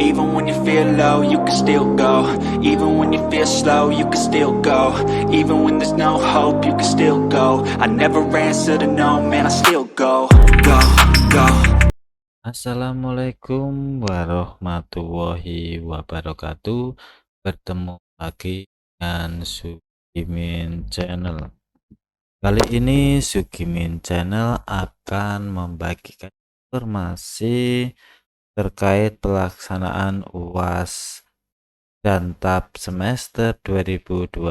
Even when you feel low, you can still go. Even when you feel slow, you can still go. Even when there's no hope, you can still go. I never answer to no, man, I still go. Go, go. Assalamualaikum warahmatullahi wabarakatuh. Bertemu lagi dengan Sugimin Channel. Kali ini Sugimin Channel akan membagikan informasi terkait pelaksanaan UAS dan TAP semester 2022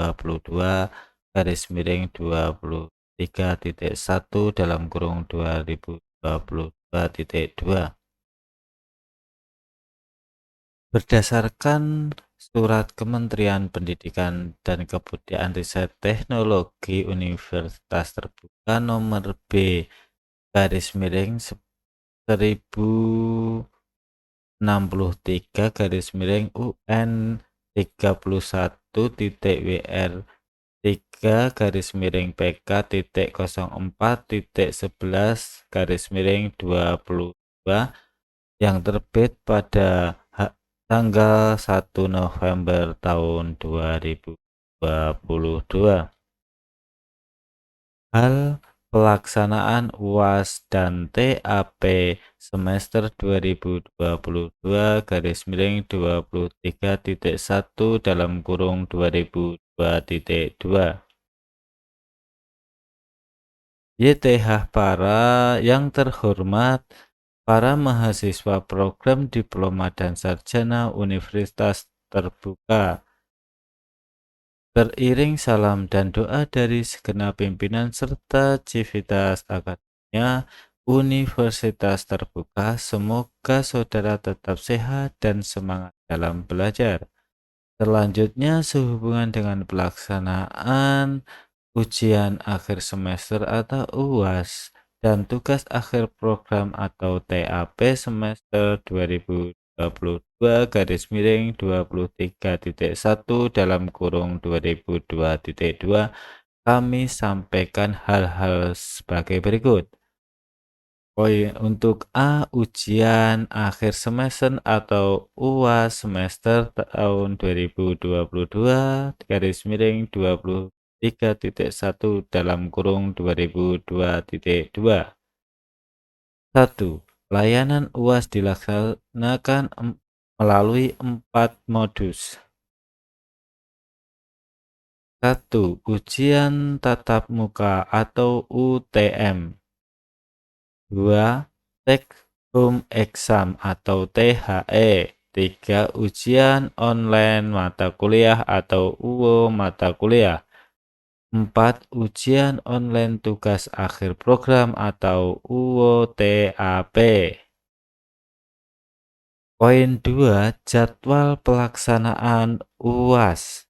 garis miring 23.1 dalam kurung 2022.2. Berdasarkan Surat Kementerian Pendidikan dan Kebudayaan Riset Teknologi Universitas Terbuka nomor B garis miring 1063 garis miring UN 31.WR 3 garis miring PK titik 04.11 garis miring 22 yang terbit pada tanggal 1 November tahun 2022. Hal pelaksanaan UAS dan TAP semester 2022 garis miring 23.1 dalam kurung 2002.2. YTH para yang terhormat, para mahasiswa program diploma dan sarjana Universitas Terbuka. Beriring salam dan doa dari segenap pimpinan serta civitas akademia Universitas Terbuka, semoga saudara tetap sehat dan semangat dalam belajar. Selanjutnya, sehubungan dengan pelaksanaan ujian akhir semester atau UAS dan tugas akhir program atau TAP semester 2022 garis miring 23.1 dalam kurung 2002.2 kami sampaikan hal-hal sebagai berikut. Untuk A, ujian akhir semester atau UAS semester tahun 2022 garis miring 23.1 dalam kurung 2002.2. 1. Layanan UAS dilaksanakan melalui 4 modus. 1. Ujian tatap muka atau UTM. 2. Take home exam atau THE. 3. Ujian online mata kuliah atau UO mata kuliah. 4. Ujian online tugas akhir program atau UO-TAP. Poin 2. Jadwal pelaksanaan UAS.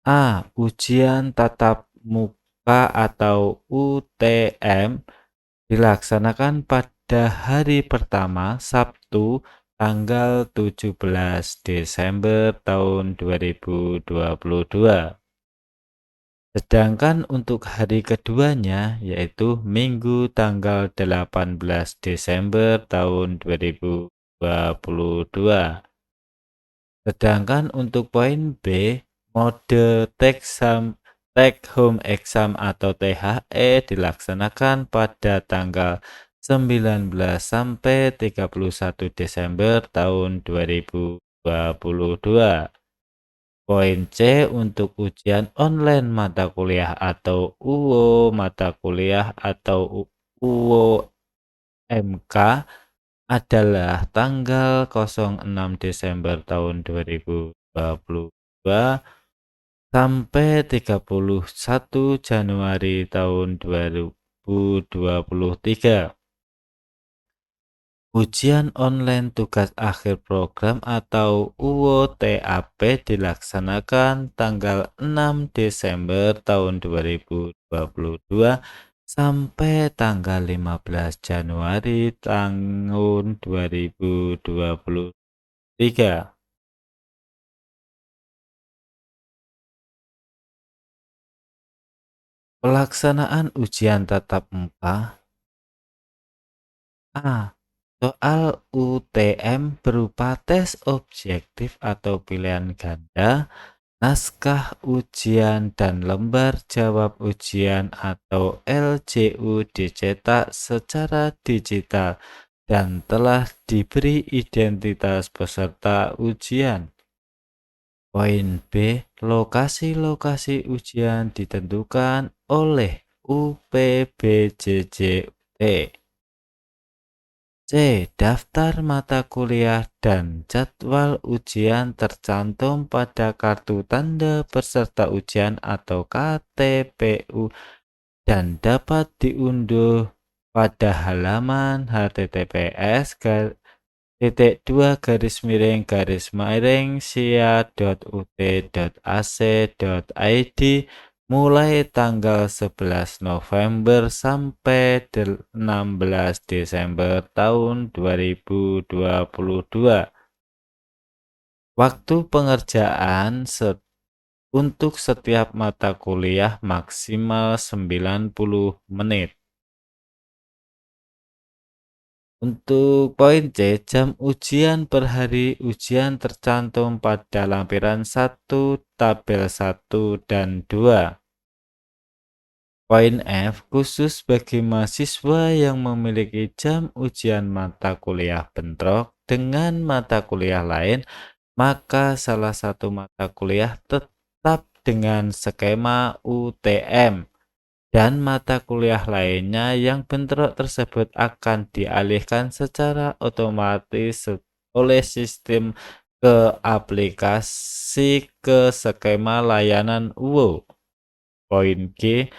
A. Ujian tatap muka atau UTM dilaksanakan pada hari pertama Sabtu tanggal 17 Desember tahun 2022. Sedangkan untuk hari keduanya yaitu Minggu tanggal 18 Desember tahun 2022. Sedangkan untuk poin B, mode take home exam atau THE dilaksanakan pada tanggal 19 sampai 31 Desember tahun 2022. Poin C untuk ujian online mata kuliah atau UO mata kuliah atau UOMK adalah tanggal 06 Desember tahun 2022 sampai 31 Januari tahun 2023. Ujian online tugas akhir program atau UO-TAP dilaksanakan tanggal 6 Desember tahun 2022 sampai tanggal 15 Januari tahun 2023. Pelaksanaan ujian tatap muka. A. Soal UTM berupa tes objektif atau pilihan ganda, naskah ujian dan lembar jawab ujian atau LJU dicetak secara digital dan telah diberi identitas peserta ujian. Poin B. Lokasi-lokasi ujian ditentukan oleh UPBJJUT. C. Daftar mata kuliah dan jadwal ujian tercantum pada kartu tanda peserta ujian atau KTPU dan dapat diunduh pada halaman https://sia.ut.ac.id mulai tanggal 11 November sampai 16 Desember tahun 2022. Waktu pengerjaan untuk setiap mata kuliah maksimal 90 menit. Untuk poin C, jam ujian per hari ujian tercantum pada lampiran 1, tabel 1 dan 2. Poin F, khusus bagi mahasiswa yang memiliki jam ujian mata kuliah bentrok dengan mata kuliah lain, maka salah satu mata kuliah tetap dengan skema UTM. Dan mata kuliah lainnya yang bentrok tersebut akan dialihkan secara otomatis oleh sistem ke aplikasi ke skema layanan UO. Poin G.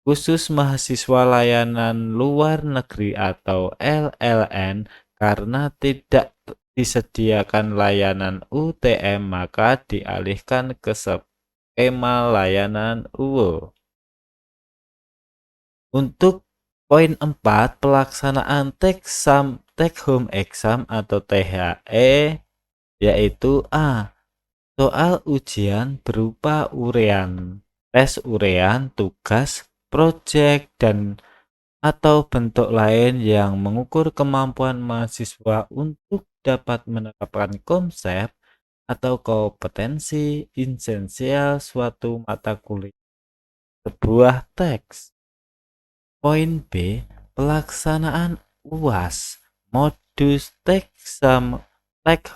Khusus mahasiswa layanan luar negeri atau LLN karena tidak disediakan layanan UTM maka dialihkan ke skema layanan UO. Untuk poin 4, pelaksanaan take home exam atau THE, yaitu A. Soal ujian berupa urean, tes urean, tugas, proyek, dan atau bentuk lain yang mengukur kemampuan mahasiswa untuk dapat menerapkan konsep atau kompetensi esensial suatu mata kuliah. Sebuah teks. Poin B. Pelaksanaan UAS, modus take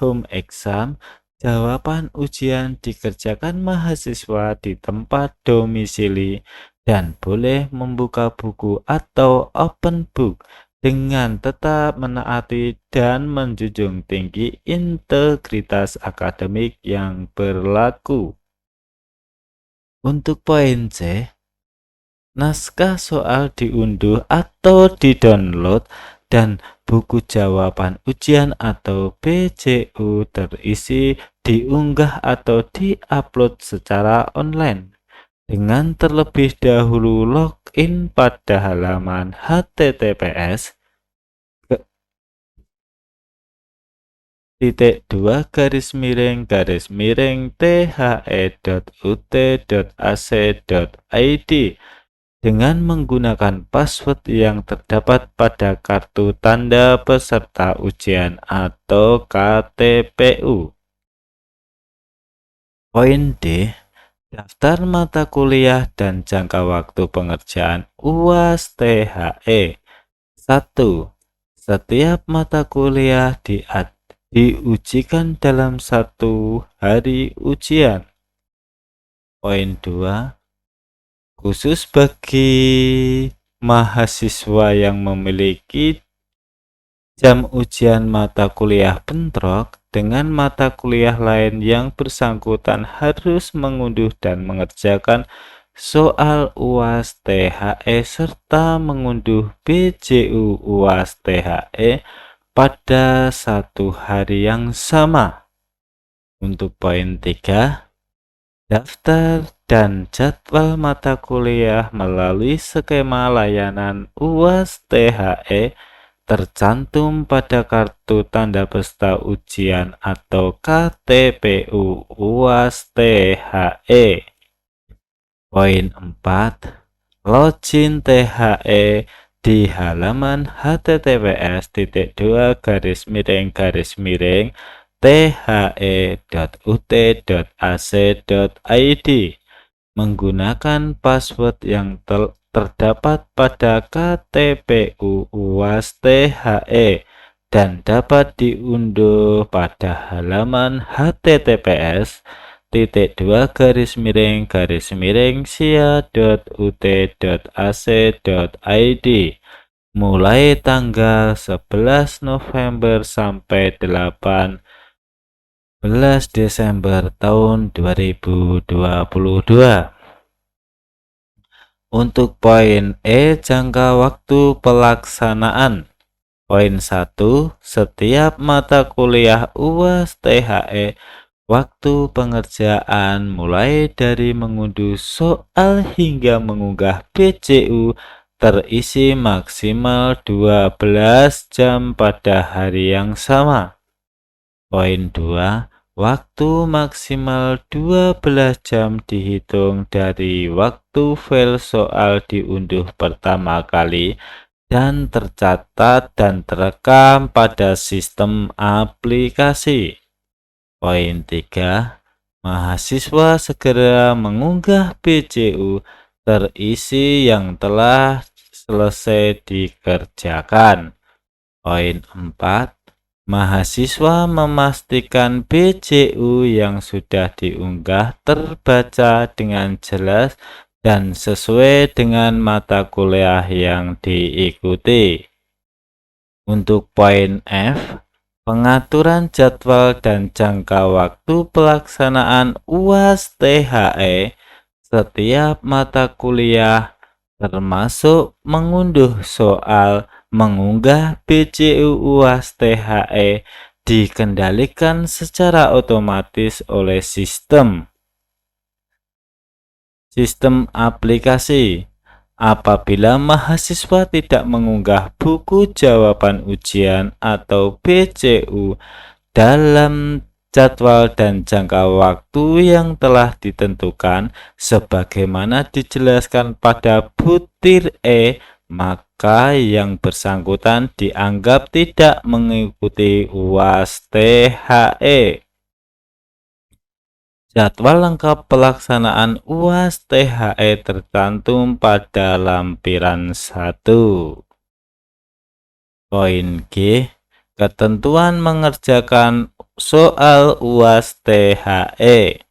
home exam, jawaban ujian dikerjakan mahasiswa di tempat domisili dan boleh membuka buku atau open book dengan tetap menaati dan menjunjung tinggi integritas akademik yang berlaku. Untuk poin C, naskah soal diunduh atau di-download dan buku jawaban ujian atau BJU terisi diunggah atau di-upload secara online dengan terlebih dahulu login pada halaman https /the.ut.ac.id dengan menggunakan password yang terdapat pada kartu tanda peserta ujian atau KTPU. Poin D. Daftar mata kuliah dan jangka waktu pengerjaan UAS THE. 1. Setiap mata kuliah diujikan dalam 1 hari ujian. Poin 2. Khusus bagi mahasiswa yang memiliki jam ujian mata kuliah bentrok dengan mata kuliah lain yang bersangkutan harus mengunduh dan mengerjakan soal UAS THE serta mengunduh BJU UAS THE pada 1 hari yang sama. Untuk poin 3, daftar dan jadwal mata kuliah melalui skema layanan UAS THE tercantum pada kartu tanda peserta ujian atau KTPU UAS THE. Poin 4, login THE di halaman https://the.ut.ac.id menggunakan password yang terdapat pada KTPU UAS THE dan dapat diunduh pada halaman https://sia.ut.ac.id mulai tanggal 11 November sampai 18 Desember tahun 2022. Untuk poin E, jangka waktu pelaksanaan. Poin 1, setiap mata kuliah UAS THE waktu pengerjaan mulai dari mengunduh soal hingga mengunggah PCU terisi maksimal 12 jam pada hari yang sama. Poin 2, waktu maksimal 12 jam dihitung dari waktu file soal diunduh pertama kali dan tercatat dan terekam pada sistem aplikasi. Poin 3, mahasiswa segera mengunggah PCU terisi yang telah selesai dikerjakan. Poin 4, mahasiswa memastikan PCU yang sudah diunggah terbaca dengan jelas dan sesuai dengan mata kuliah yang diikuti. Untuk poin F, pengaturan jadwal dan jangka waktu pelaksanaan UAS THE setiap mata kuliah termasuk mengunduh soal, mengunggah PCU UAS THE dikendalikan secara otomatis oleh sistem aplikasi. Apabila mahasiswa tidak mengunggah buku jawaban ujian atau PCU dalam jadwal dan jangka waktu yang telah ditentukan sebagaimana dijelaskan pada butir E, maka yang bersangkutan dianggap tidak mengikuti UAS THE. Jadwal lengkap pelaksanaan UAS THE tercantum pada lampiran 1. Poin G, ketentuan mengerjakan soal UAS THE.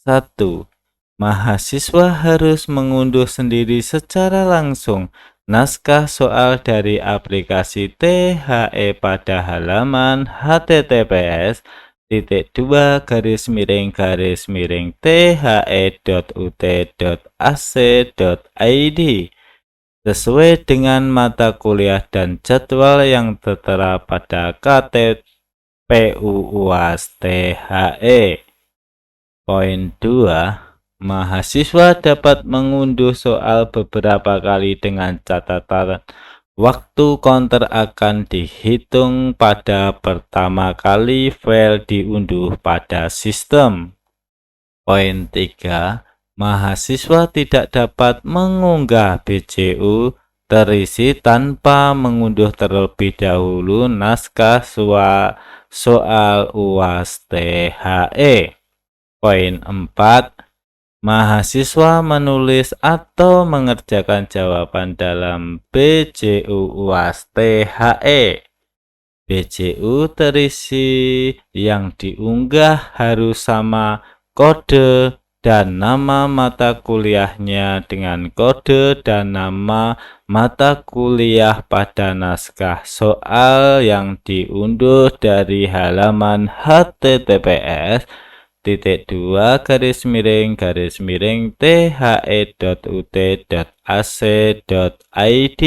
1. Mahasiswa harus mengunduh sendiri secara langsung naskah soal dari aplikasi THE pada halaman https://the.ut.ac.id sesuai dengan mata kuliah dan jadwal yang tertera pada KTPU UAS THE. Poin 2, mahasiswa dapat mengunduh soal beberapa kali dengan catatan waktu counter akan dihitung pada pertama kali file diunduh pada sistem. Poin 3, mahasiswa tidak dapat mengunggah PCU terisi tanpa mengunduh terlebih dahulu naskah soal UAS THE. Poin 4, mahasiswa menulis atau mengerjakan jawaban dalam PCU UAS THE. PCU terisi yang diunggah harus sama kode dan nama mata kuliahnya dengan kode dan nama mata kuliah pada naskah soal yang diunduh dari halaman https://the.ut.ac.id.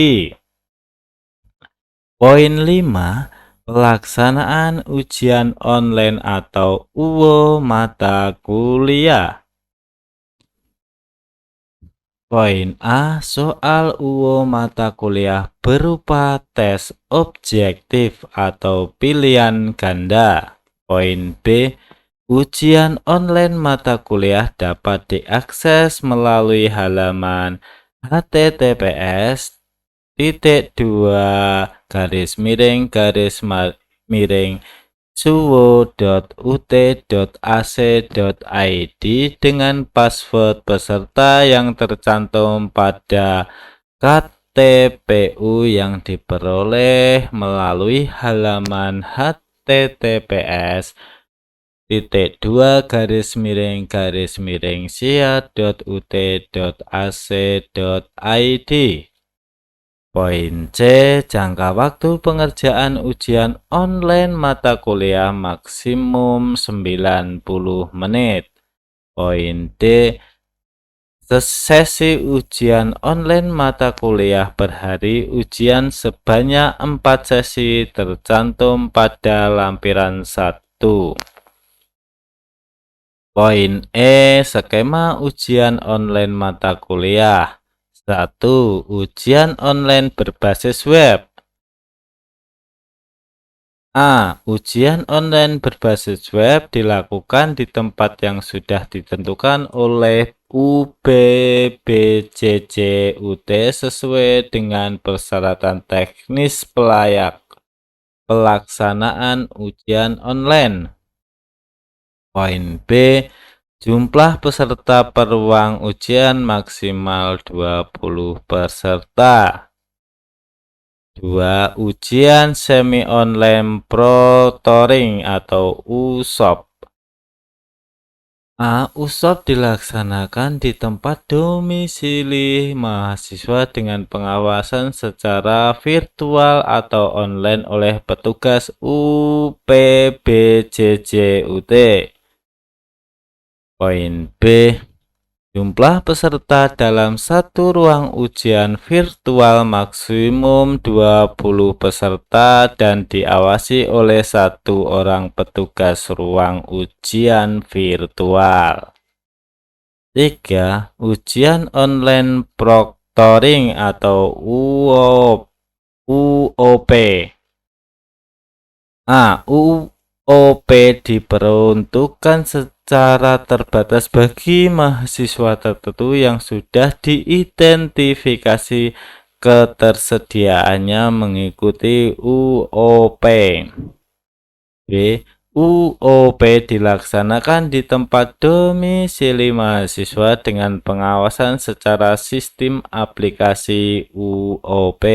Poin 5, pelaksanaan ujian online atau UO mata kuliah. Poin A, soal UO mata kuliah berupa tes objektif atau pilihan ganda. Poin B, ujian online mata kuliah dapat diakses melalui halaman https miring suwo.ut.ac.id dengan password peserta yang tercantum pada KTPU yang diperoleh melalui halaman https://sia.ut.ac.id. Poin C. Jangka waktu pengerjaan ujian online mata kuliah maksimum 90 menit. Poin D. Sesi ujian online mata kuliah per hari ujian sebanyak 4 sesi tercantum pada lampiran 1. Poin E. Skema ujian online mata kuliah. 1. Ujian online berbasis web. A. Ujian online berbasis web dilakukan di tempat yang sudah ditentukan oleh UBBJJ UT sesuai dengan persyaratan teknis pelaksanaan ujian online. Poin B. Jumlah peserta per ruang ujian maksimal 20 peserta. 2. Ujian semi-online Pro-Touring atau USOP. A. USOP dilaksanakan di tempat domisili mahasiswa dengan pengawasan secara virtual atau online oleh petugas UPBJJ UT. Poin B. Jumlah peserta dalam satu ruang ujian virtual maksimum 20 peserta dan diawasi oleh 1 orang petugas ruang ujian virtual. 3. Ujian online proctoring atau UOP. A. UOP diperuntukkan secara terbatas bagi mahasiswa tertentu yang sudah diidentifikasi ketersediaannya mengikuti UOP. B. UOP dilaksanakan di tempat domisili mahasiswa dengan pengawasan secara sistem aplikasi UOP.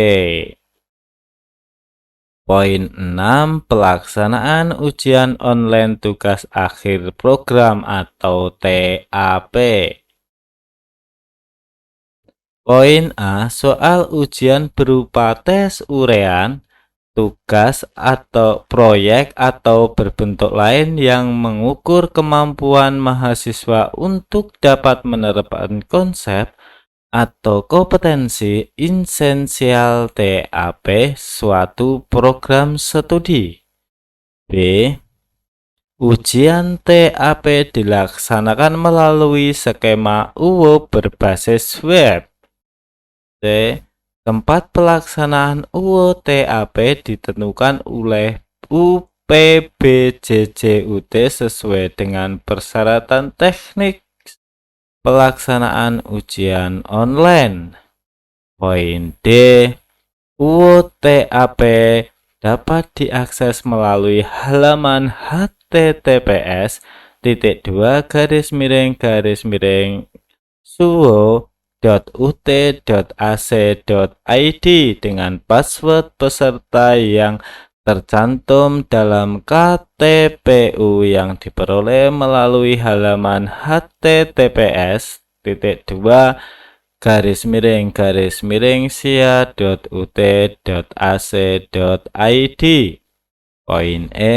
Poin 6. Pelaksanaan ujian online tugas akhir program atau TAP. Poin A. Soal ujian berupa tes urean, tugas atau proyek atau berbentuk lain yang mengukur kemampuan mahasiswa untuk dapat menerapkan konsep atau kompetensi esensial TAP suatu program studi. B. Ujian TAP dilaksanakan melalui skema UO berbasis web. C. Tempat pelaksanaan UO TAP ditentukan oleh UPBJJ UT sesuai dengan persyaratan teknik pelaksanaan ujian online. Poin D. UO TAP dapat diakses melalui halaman https://suwo.ut.ac.id dengan password peserta yang tercantum dalam KTPU yang diperoleh melalui halaman https://sia.ut.ac.id. Poin E.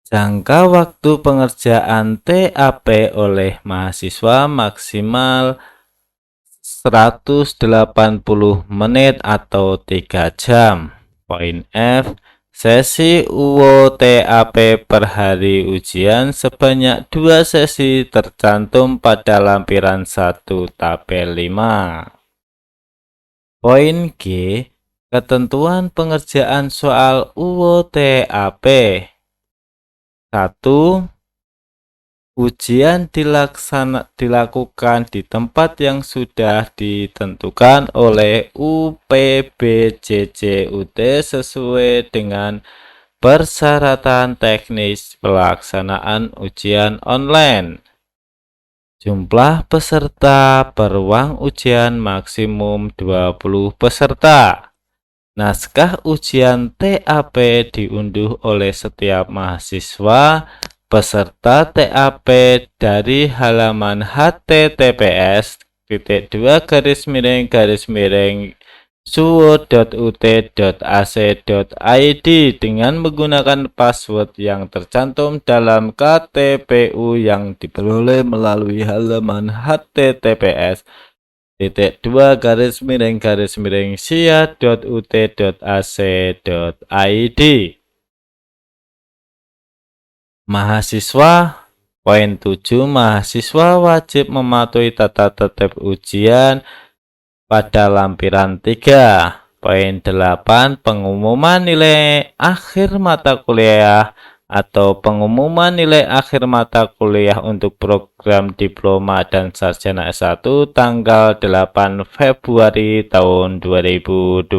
Jangka waktu pengerjaan TAP oleh mahasiswa maksimal 180 menit atau 3 jam. Poin F. Sesi UO TAP per hari ujian sebanyak 2 sesi tercantum pada lampiran 1 tabel 5. Poin G. Ketentuan pengerjaan soal UO TAP. 1. Ujian dilakukan di tempat yang sudah ditentukan oleh UPBJJUT sesuai dengan persyaratan teknis pelaksanaan ujian online. Jumlah peserta per ruang ujian maksimum 20 peserta. Naskah ujian TAP diunduh oleh setiap mahasiswa peserta TAP dari halaman https://suwo.ut.ac.id dengan menggunakan password yang tercantum dalam KTPU yang diperoleh melalui halaman https://sia.ut.ac.id. Mahasiswa. Poin 7. Mahasiswa wajib mematuhi tata tertib ujian pada lampiran 3. Poin 8. Pengumuman nilai akhir mata kuliah atau pengumuman nilai akhir mata kuliah untuk program diploma dan sarjana S1 tanggal 8 Februari tahun 2022.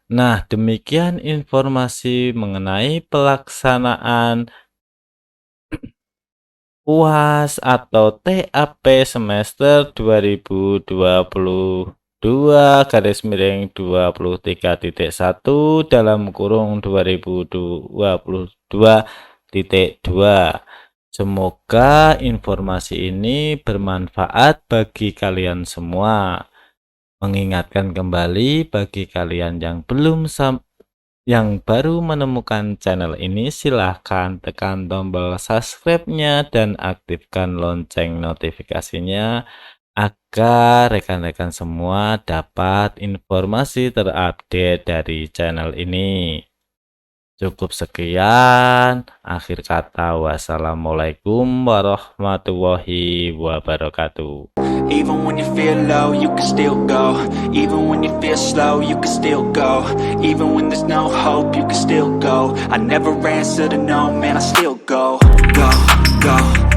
Nah, demikian informasi mengenai pelaksanaan UAS atau TAP semester 2022-23.1 dalam kurung 2022.2. Semoga informasi ini bermanfaat bagi kalian semua. Mengingatkan kembali bagi kalian yang baru menemukan channel ini, silahkan tekan tombol subscribe-nya dan aktifkan lonceng notifikasinya agar rekan-rekan semua dapat informasi terupdate dari channel ini. Cukup sekian, akhir kata wassalamualaikum warahmatullahi wabarakatuh. Even when you feel low, you can still go. Even when you feel slow, you can still go. Even when there's no hope, you can still go. I never answer to no, man, I still go. Go, go.